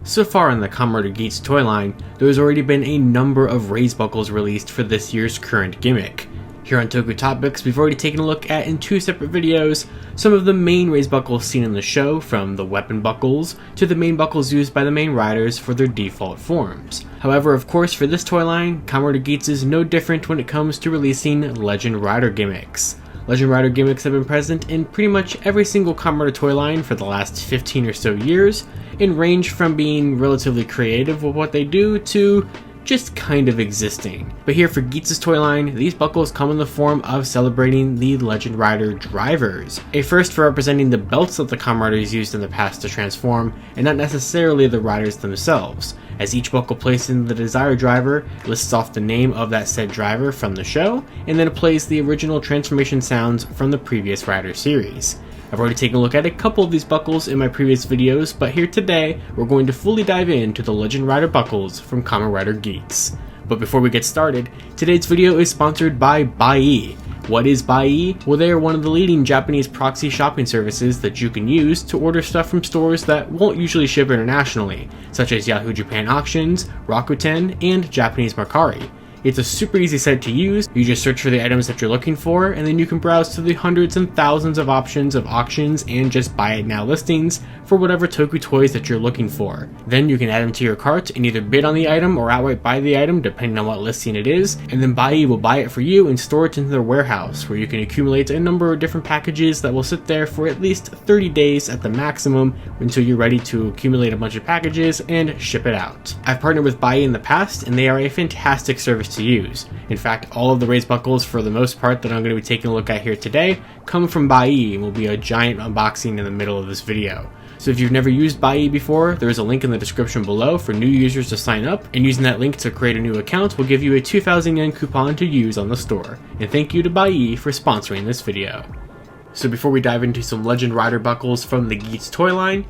So far in the Kamen Rider Geats toy line, there has already been a number of raise buckles released for this year's current gimmick. Here on Toku Topics, we've already taken a look at, in two separate videos, some of the main raise buckles seen in the show, from the weapon buckles to the main buckles used by the main riders for their default forms. However, of course, for this toy line, Kamen Rider Geats is no different when it comes to releasing Legend Rider gimmicks. Legend Rider gimmicks have been present in pretty much every single Kamen Rider toy line for the last 15 or so years, and range from being relatively creative with what they do to just kind of existing. But here for Geats' toy line, these buckles come in the form of celebrating the Legend Rider drivers. A first for representing the belts that the Kamen Riders used in the past to transform, and not necessarily the riders themselves, as each buckle placed in the desired driver lists off the name of that said driver from the show, and then it plays the original transformation sounds from the previous rider series. I've already taken a look at a couple of these buckles in my previous videos, but here today, we're going to fully dive into the Legend Rider buckles from Kamen Rider Geats. But before we get started, today's video is sponsored by Bai. What is Bai? Well, they are one of the leading Japanese proxy shopping services that you can use to order stuff from stores that won't usually ship internationally, such as Yahoo Japan Auctions, Rakuten, and Japanese Mercari. It's a super easy site to use. You just search for the items that you're looking for, and then you can browse to the hundreds and thousands of options of auctions and just buy it now listings for whatever Toku toys that you're looking for. Then you can add them to your cart and either bid on the item or outright buy the item depending on what listing it is, and then Bai will buy it for you and store it into their warehouse, where you can accumulate a number of different packages that will sit there for at least 30 days at the maximum until you're ready to accumulate a bunch of packages and ship it out. I've partnered with Bai in the past, and they are a fantastic service to use. In fact, all of the raise buckles for the most part that I'm going to be taking a look at here today come from Bai, and will be a giant unboxing in the middle of this video. So if you've never used Bai before, there is a link in the description below for new users to sign up, and using that link to create a new account will give you a 2,000 yen coupon to use on the store. And thank you to Bai for sponsoring this video. So before we dive into some Legend Rider buckles from the Geats toy line,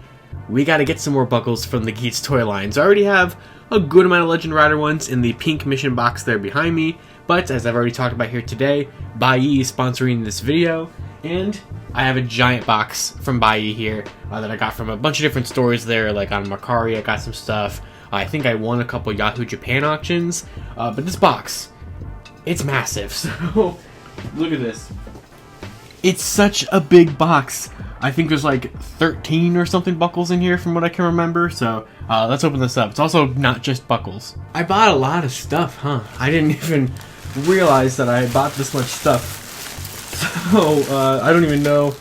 we gotta get some more buckles from the Geats toy lines. I already have a good amount of Legend Rider ones in the pink mission box there behind me, but as I've already talked about here today, Bai is sponsoring this video, and I have a giant box from Bai here that I got from a bunch of different stores there, like on Mercari. I got some stuff. I think I won a couple Yahoo Japan auctions, but this box, it's massive, so look at this. It's such a big box. I think there's like 13 or something buckles in here from what I can remember, so let's open this up. It's also not just buckles. I bought a lot of stuff, huh? I didn't even realize that I bought this much stuff. So, I don't even know,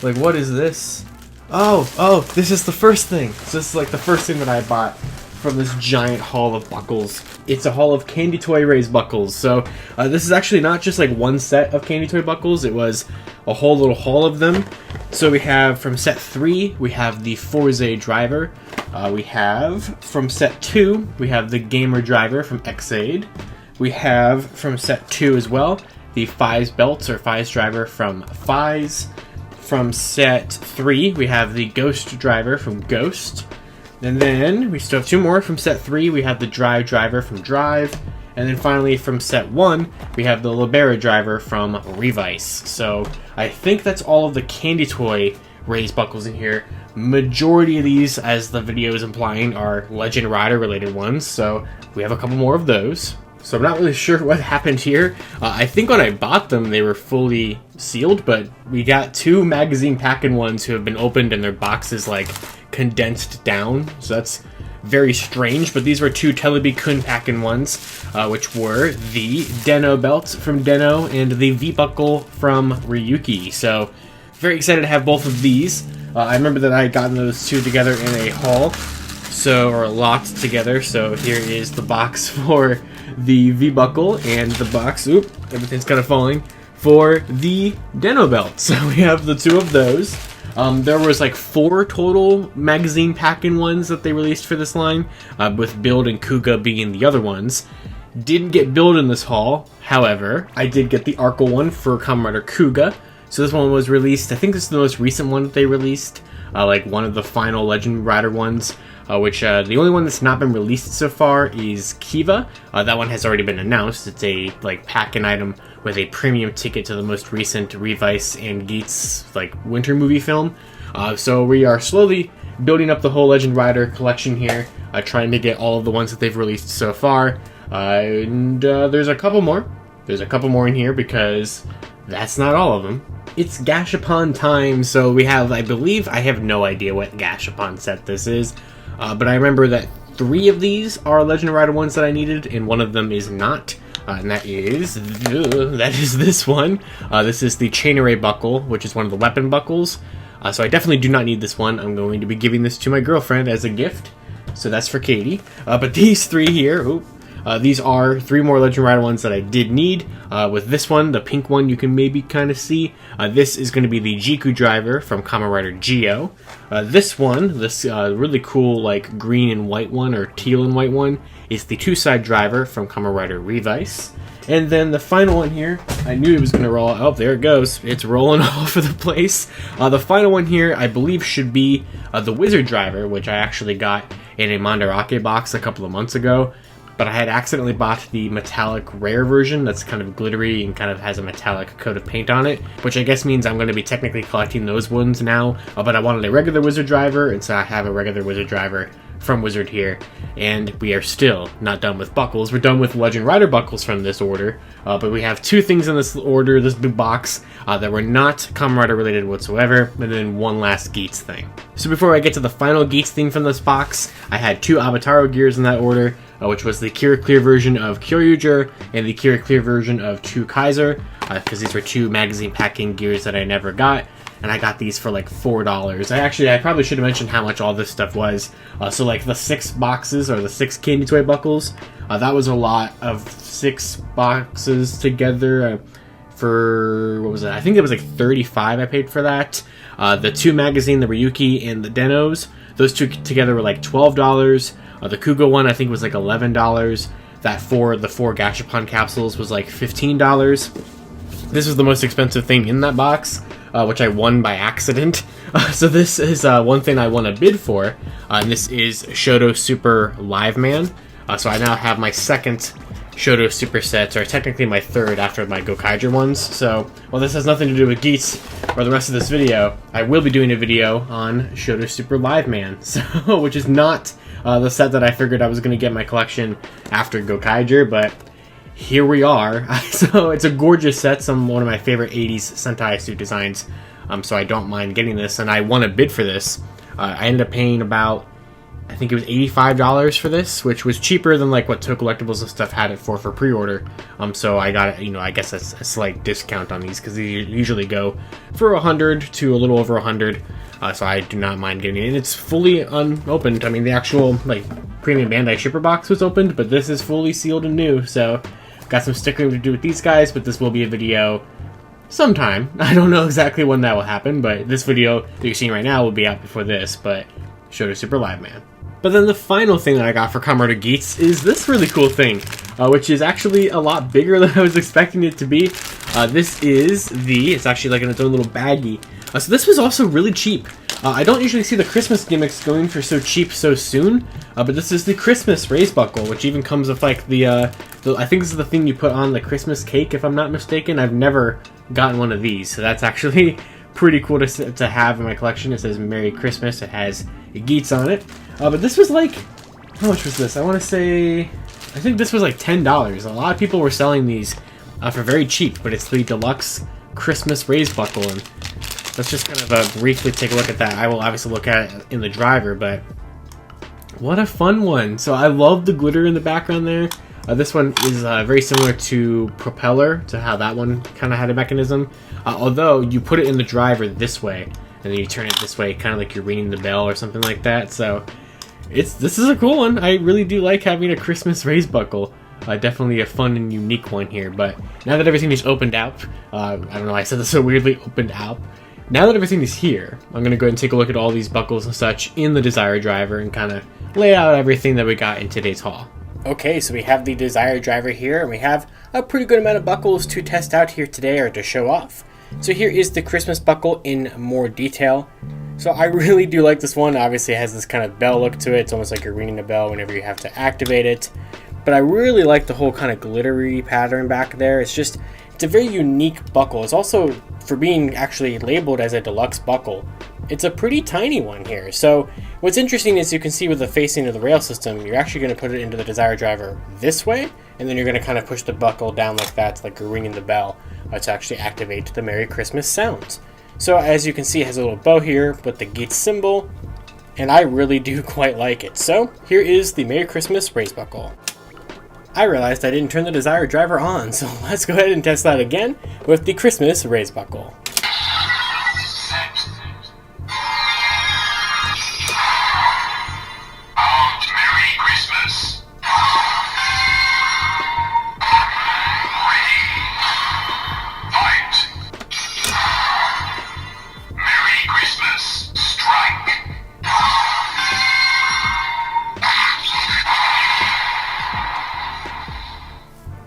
like, what is this? Oh, this is the first thing. So this is like the first thing that I bought from this giant haul of buckles. It's a haul of candy toy raise buckles. So this is actually not just like one set of candy toy buckles, it was a whole little haul of them. So we have from set 3, we have the Forze driver. We have from set 2, we have the Gamer driver from Xaid. We have from set 2 as well, the Fies belts or Fies driver from Fies. From set 3, we have the Ghost driver from Ghost. And then we still have 2 more. From set 3, we have the Drive driver from Drive. And then finally from set 1, we have the Libera driver from Revice. So I think that's all of the candy toy raise buckles in here. Majority of these, as the video is implying, are Legend Rider related ones. So we have a couple more of those. So I'm not really sure what happened here. I think when I bought them, they were fully sealed, but we got 2 magazine packing ones who have been opened and their boxes like condensed down. So that's very strange, but these were 2 Telebi-kun packing ones, which were the Den-O belt from Den-O and the V-buckle from Ryuki. So very excited to have both of these. I remember that I had gotten those 2 together in a haul, or a lot together. So here is the box for the V-buckle and the box, everything's kind of falling, for the Den-O belt. So we have the 2 of those. There was like 4 total magazine packing ones that they released for this line, with Build and Kuga being the other ones. Didn't get Build in this haul, however, I did get the Arkle one for Kamen Rider Kuga. So this one was released, I think this is the most recent one that they released, like one of the final Legend Rider ones, which the only one that's not been released so far is Kiva. That one has already been announced. It's a like pack-in item with a premium ticket to the most recent Revice and Geats like winter movie film. So we are slowly building up the whole Legend Rider collection here, trying to get all of the ones that they've released so far. There's a couple more. There's a couple more in here because that's not all of them. It's Gashapon time, so we have, I believe, I have no idea what Gashapon set this is, but I remember that 3 of these are Legend Rider ones that I needed, and one of them is not, and that is this one. This is the Chain Array Buckle, which is one of the weapon buckles, so I definitely do not need this one. I'm going to be giving this to my girlfriend as a gift, so that's for Katie. But these 3 here, these are 3 more Legend Rider ones that I did need. With this one, the pink one, you can maybe kind of see. This is going to be the Jiku driver from Kamen Rider Geo. This one, this really cool like green and white one, or teal and white one, is the 2-side driver from Kamen Rider Revice. And then the final one here, I knew it was going to roll. Oh, there it goes. It's rolling all over the place. The final one here, I believe, should be the Wizard driver, which I actually got in a Mandarake box a couple of months ago. But I had accidentally bought the metallic rare version that's kind of glittery and kind of has a metallic coat of paint on it, which I guess means I'm going to be technically collecting those ones now. But I wanted a regular Wizard driver, and so I have a regular Wizard driver from Wizard here. And we are still not done with buckles. We're done with Legend Rider buckles from this order, but we have 2 things in this order, this big box, that were not Kamen Rider related whatsoever, and then one last Geats thing. So before I get to the final Geats thing from this box, I had 2 Avataro gears in that order, which was the Kira Clear version of Kyoryuger and the Kira Clear version of 2 Kaiser, because these were 2 magazine packing gears that I never got, and I got these for like $4. I probably should have mentioned how much all this stuff was. So like the 6 boxes, or the 6 candy toy buckles, that was a lot of 6 boxes together for, what was it? I think it was like $35 I paid for that. The 2 magazine, the Ryuki and the Denos, those 2 together were like $12. The Kugo one, I think, was like $11. The 4 Gashapon capsules was like $15. This was the most expensive thing in that box, which I won by accident. So this is one thing I won a bid for, and this is Shoto Super Live Man. So I now have my 2nd Shoto Super sets, or technically my 3rd after my Gokaiger ones. So, while this has nothing to do with Geats or the rest of this video, I will be doing a video on Shoto Super Live Man, so, which is not the set that I figured I was going to get in my collection after Gokaiger, but here we are. So it's a gorgeous set, one of my favorite 80s Sentai suit designs, so I don't mind getting this, and I won a bid for this. I ended up paying about, I think it was $85 for this, which was cheaper than like what Toe Collectibles and stuff had it for pre-order. So I got it, I guess a slight discount on these, because they usually go for $100 to a little over $100. So I do not mind getting it. And it's fully unopened. I mean, the actual like premium Bandai shipper box was opened, but this is fully sealed and new. So got some stickering to do with these guys, but this will be a video sometime. I don't know exactly when that will happen, but this video that you're seeing right now will be out before this. But Shoto Super Live Man. But then the final thing that I got for Kamen Rider Geats is this really cool thing, which is actually a lot bigger than I was expecting it to be. It's actually like in its own little baggie. So this was also really cheap. I don't usually see the Christmas gimmicks going for so cheap so soon, but this is the Christmas raise buckle, which even comes with like I think this is the thing you put on the Christmas cake, if I'm not mistaken. I've never gotten one of these, so that's actually pretty cool to have in my collection. It says Merry Christmas. It has Geats on it. But this was like, how much was this? I think this was like $10. A lot of people were selling these for very cheap, but it's the deluxe Christmas raise buckle, and let's just kind of briefly take a look at that. I will obviously look at it in the driver, but what a fun one. So I love the glitter in the background there. This one is very similar to Propeller, to how that one kind of had a mechanism. Although you put it in the driver this way, and then you turn it this way, kind of like you're ringing the bell or something like that. So this is a cool one. I really do like having a Christmas raise buckle. Definitely a fun and unique one here. But now that everything is opened out, I don't know, I said this so weirdly, opened out. Now that everything is here, I'm going to go ahead and take a look at all these buckles and such in the Desire driver and kind of lay out everything that we got in today's haul. Okay, so we have the Desire driver here, and we have a pretty good amount of buckles to test out here today, or to show off. So here is the Christmas buckle in more detail. So I really do like this one. Obviously it has this kind of bell look to it. It's almost like you're ringing a bell whenever you have to activate it. But I really like the whole kind of glittery pattern back there. It's a very unique buckle. It's also, for being actually labeled as a deluxe buckle, it's a pretty tiny one here. So what's interesting is you can see with the facing of the rail system, you're actually going to put it into the Desire driver this way, and then you're going to kind of push the buckle down like that, like you're ringing the bell, to actually activate the Merry Christmas sounds. So as you can see, it has a little bow here with the Geats symbol, and I really do quite like it. So here is the Merry Christmas race buckle. I realized I didn't turn the Desire driver on, so let's go ahead and test that again with the Christmas race buckle.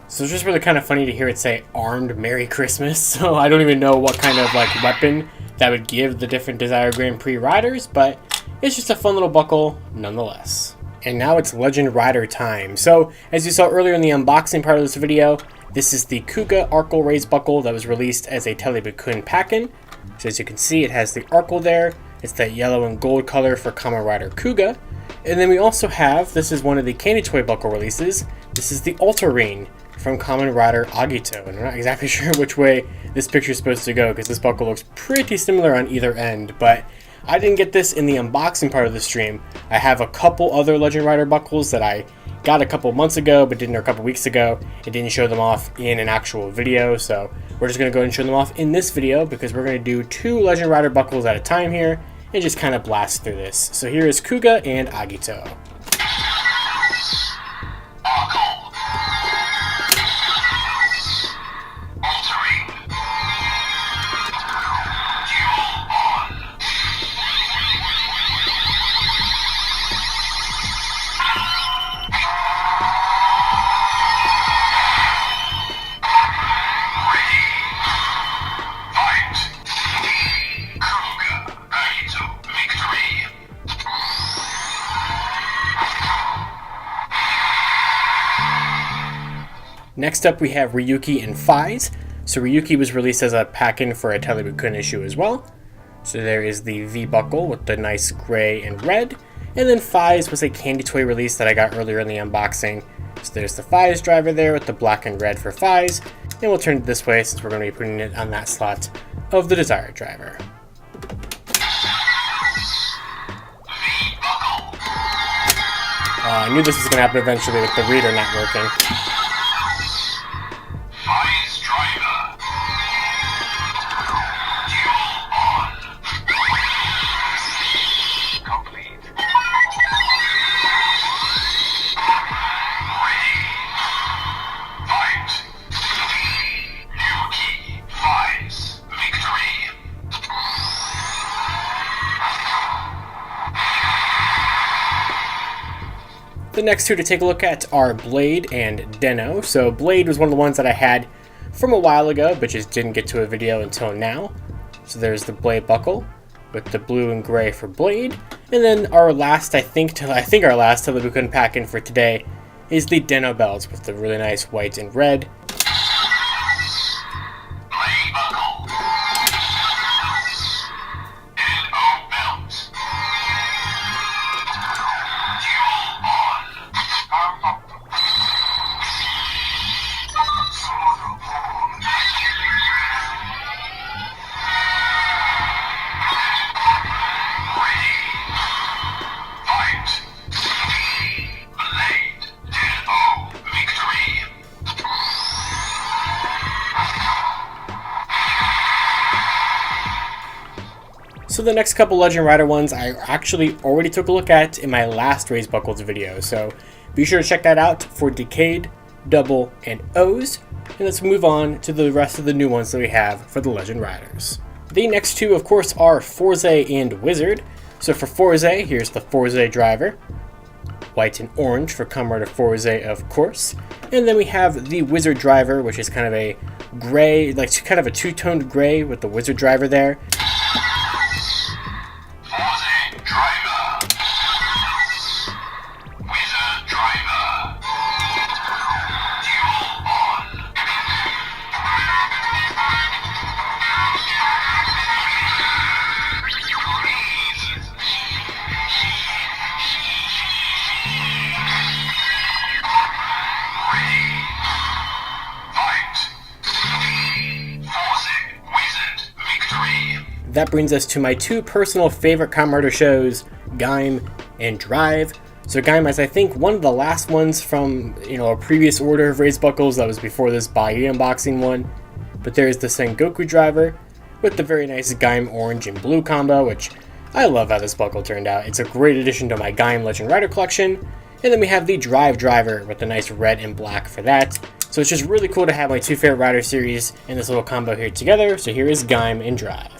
So it's just really kind of funny to hear it say armed Merry Christmas. So I don't even know what kind of like weapon that would give the different Desire Grand Prix riders, but it's just a fun little buckle nonetheless. And now it's Legend Rider time. So as you saw earlier in the unboxing part of this video, this is the Kuga Arkle Race buckle that was released as a Telebukun pack-in. So as you can see, it has the Arkle there. It's that yellow and gold color for Kamen Rider Kuga. And then we also have, this is one of the Candy Toy buckle releases. This is the Ultra-Ring from Kamen Rider Agito, and I'm not exactly sure which way this picture is supposed to go because this buckle looks pretty similar on either end, but I didn't get this in the unboxing part of the stream. I have a couple other Legend Rider buckles that I got a couple months ago but didn't a couple weeks ago. It didn't show them off in an actual video, so we're just going to go ahead and show them off in this video because we're going to do 2 Legend Rider buckles at a time here and just kind of blast through this. So here is Kuga and Agito. Next up we have Ryuki and Faiz. So Ryuki was released as a pack-in for a Telebukun issue as well. So there is the V buckle with the nice gray and red. And then Faiz was a Candy Toy release that I got earlier in the unboxing. So there's the Faiz driver there with the black and red for Faiz. And we'll turn it this way since we're going to be putting it on that slot of the Desire driver. I knew this was going to happen eventually with the reader not working. The next 2 to take a look at are Blade and Den-O. So Blade was one of the ones that I had from a while ago, but just didn't get to a video until now. So there's the Blade buckle with the blue and gray for Blade. And then our last, I think our last Telebukun pack-in for today is the Den-O belts with the really nice white and red. So the next couple Legend Rider ones I actually already took a look at in my last Raise Buckles video, so be sure to check that out for Decade, Double, and O's. And let's move on to the rest of the new ones that we have for the Legend Riders. The next 2, of course, are Forze and Wizard. So for Forze, here's the Forze driver. White and orange for Kamen Rider Forze, of course. And then we have the Wizard driver, which is kind of a gray, like kind of a two-toned gray with the Wizard driver there. that brings us to my two personal favorite Kamen Rider shows, Gaim and Drive. So Gaim is, I think, one of the last ones from, a previous order of raised buckles that was before this Bai unboxing one. But there's the Sengoku driver with the very nice Gaim orange and blue combo, which I love how this buckle turned out. It's a great addition to my Gaim Legend Rider collection. And then we have the Drive driver with the nice red and black for that. So it's just really cool to have my two favorite Rider series in this little combo here together. So here is Gaim and Drive.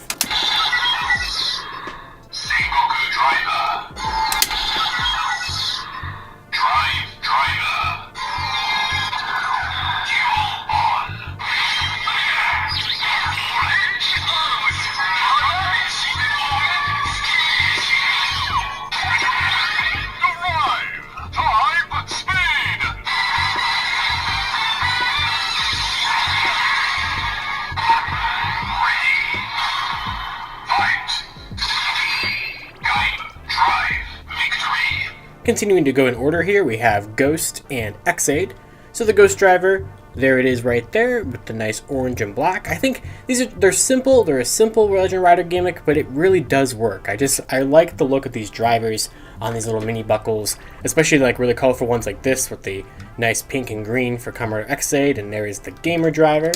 Continuing to go in order here, we have Ghost and X-Aid. So the Ghost driver, there it is right there with the nice orange and black. I think they're simple. They're a simple Legend Rider gimmick, but it really does work. I like the look of these drivers on these little mini buckles, especially like really colorful ones like this with the nice pink and green for Kamen Rider X-Aid, and there is the Gamer driver.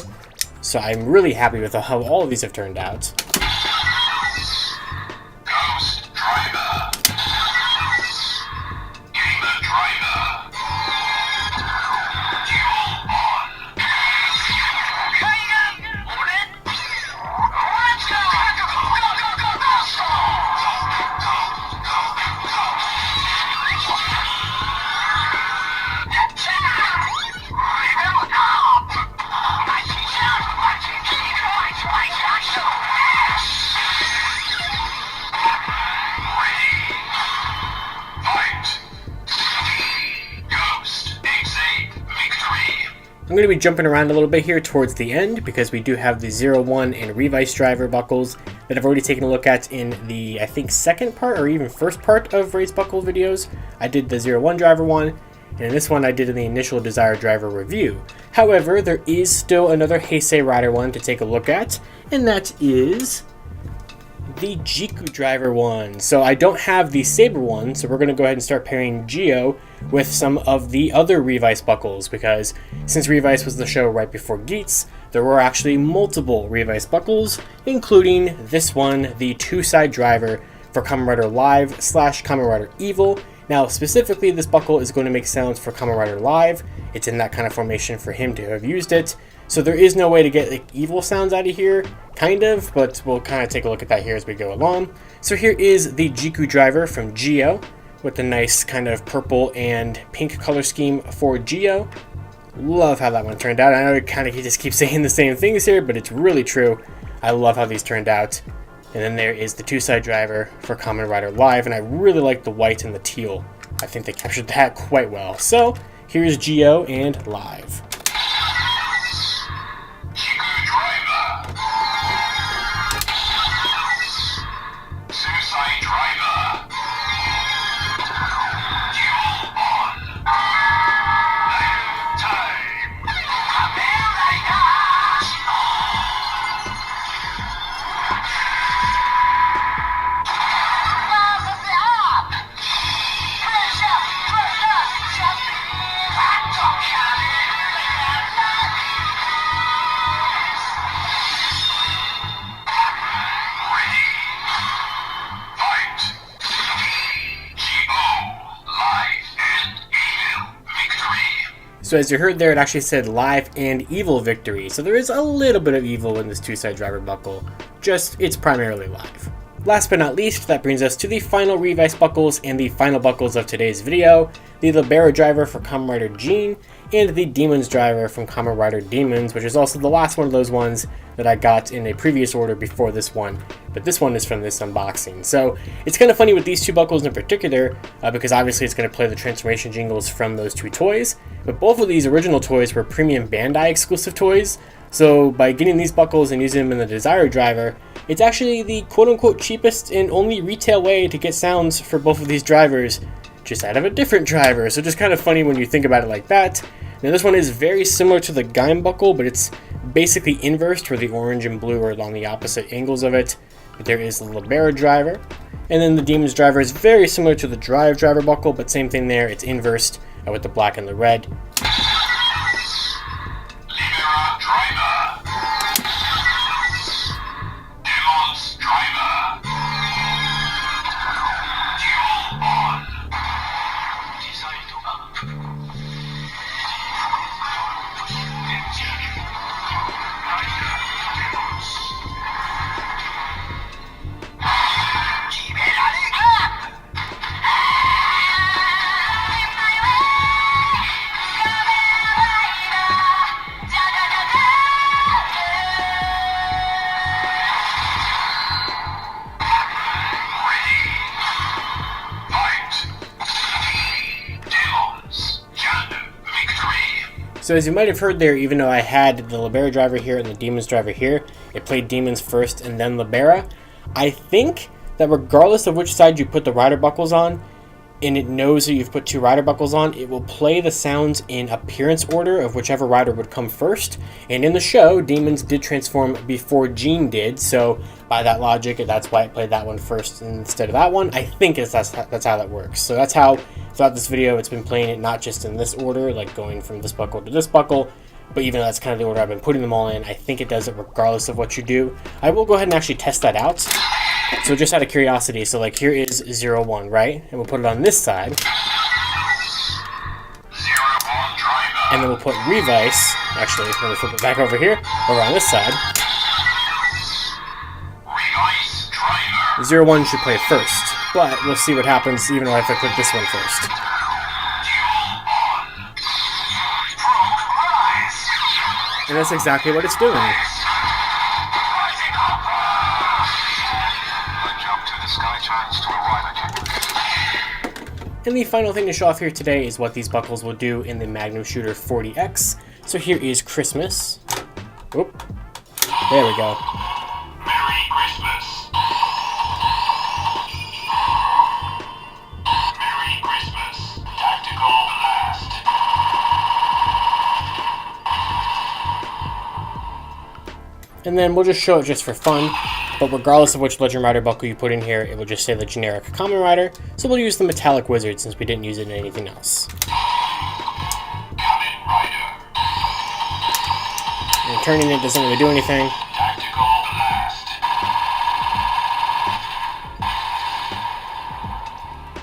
So I'm really happy with how all of these have turned out. I'm going to be jumping around a little bit here towards the end because we do have the 01 and Revice driver buckles that I've already taken a look at in the, I think, second part or even first part of raised buckle videos. I did the 01 driver one, and in this one I did in the initial Desire driver review. However, there is still another Heisei Rider one to take a look at, and that is the Jiku driver one. So I don't have the Saber one, so we're going to go ahead and start pairing Geo with some of the other Revice buckles, because since Revice was the show right before Geats, there were actually multiple Revice buckles, including this one, the two-side driver for Kamen Rider Live / Kamen Rider Evil. Now, specifically, this buckle is going to make sounds for Kamen Rider Live. It's in that kind of formation for him to have used it. So there is no way to get evil sounds out of here, kind of, but we'll kind of take a look at that here as we go along. So here is the Jiku driver from Geo, with the nice kind of purple and pink color scheme for Geo. Love how that one turned out. I know I kind of just keep saying the same things here, but it's really true. I love how these turned out. And then there is the two-side driver for Kamen Rider Live, and I really like the white and the teal. I think they captured that quite well. So here's Geo and Live. So as you heard there, it actually said Live and Evil Victory. So there is a little bit of evil in this two-side driver buckle, just it's primarily Live. Last but not least, that brings us to the final Revice buckles and the final buckles of today's video, the Libera driver for Kamen Rider Gene, and the Demons driver from Kamen Rider Demons, which is also the last one of those ones that I got in a previous order before this one, but this one is from this unboxing. So it's kind of funny with these two buckles in particular, because obviously it's going to play the transformation jingles from those two toys, but both of these original toys were premium Bandai exclusive toys, so by getting these buckles and using them in the Desire driver, it's actually the quote-unquote cheapest and only retail way to get sounds for both of these drivers, just out of a different driver. So just kind of funny when you think about it like that. Now this one is very similar to the Gaim buckle, but it's basically inversed, where the orange and blue are along the opposite angles of it. But there is the Libera driver. And then the Demon's driver is very similar to the driver buckle, but same thing there. It's inversed with the black and the red. So as you might have heard there, even though I had the Libera driver here and the Demon's driver here, it played Demons first and then Libera. I think that regardless of which side you put the rider buckles on, and it knows that you've put two rider buckles on, it will play the sounds in appearance order of whichever rider would come first. And in the show, Demons did transform before Jean did, so by that logic, that's why it played that one first instead of that one. I think that's how that works. So that's how throughout this video it's been playing it, not just in this order, like going from this buckle to this buckle, but even though that's kind of the order I've been putting them all in, I think it does it regardless of what you do. I will go ahead and actually test that out. So just out of curiosity, so like here is 01, right? And we'll put it on this side. And then we'll put Revice, actually, let me flip it back over here, over on this side. 01 should play first, but we'll see what happens even if I click this one first. And that's exactly what it's doing. And the final thing to show off here today is what these buckles will do in the Magnum Shooter 40X. So here is Christmas. Oop. There we go. Merry Christmas. Merry Christmas. Tactical Blast. And then we'll just show it just for fun. But regardless of which Legend Rider buckle you put in here, it will just say the generic Kamen Rider. So we'll use the Metallic Wizard since we didn't use it in anything else. Kamen Rider. And turning it doesn't really do anything. Tactical Blast.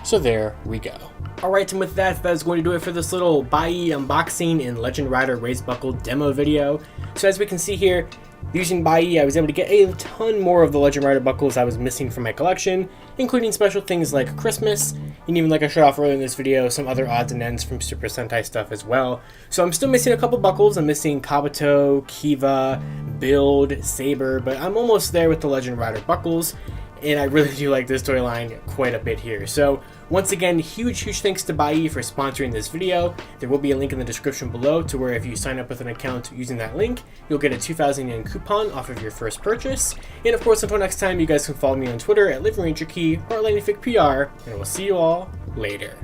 So there we go. Alright, and with that is going to do it for this little Bai unboxing and Legend Rider Raise Buckle demo video. So as we can see here, using Bai, I was able to get a ton more of the Legend Rider buckles I was missing from my collection, including special things like Christmas, and even like I showed off earlier in this video, some other odds and ends from Super Sentai stuff as well. So I'm still missing a couple buckles. I'm missing Kabuto, Kiva, Build, Saber, but I'm almost there with the Legend Rider buckles, and I really do like this toy line quite a bit here. So once again, huge thanks to Bai for sponsoring this video. There will be a link in the description below to where if you sign up with an account using that link, you'll get a 2,000 yen coupon off of your first purchase. And of course, until next time, you guys can follow me on Twitter at LivingRangerKey or LightningFigPR, and we'll see you all later.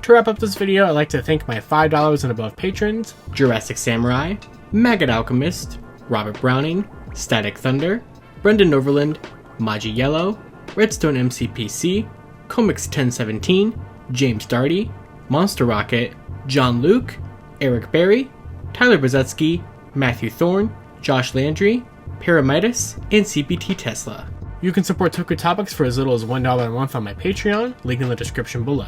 To wrap up this video, I'd like to thank my $5 and above patrons: Jurassic Samurai, Maggot Alchemist, Robert Browning, Static Thunder, Brendan Overland, Maji Yellow, Redstone MCPC, Comics 1017, James Darty, Monster Rocket, John Luke, Eric Berry, Tyler Brzezinski, Matthew Thorne, Josh Landry, Paramitis, and CPT Tesla. You can support Toku Topics for as little as $1 a month on my Patreon, link in the description below.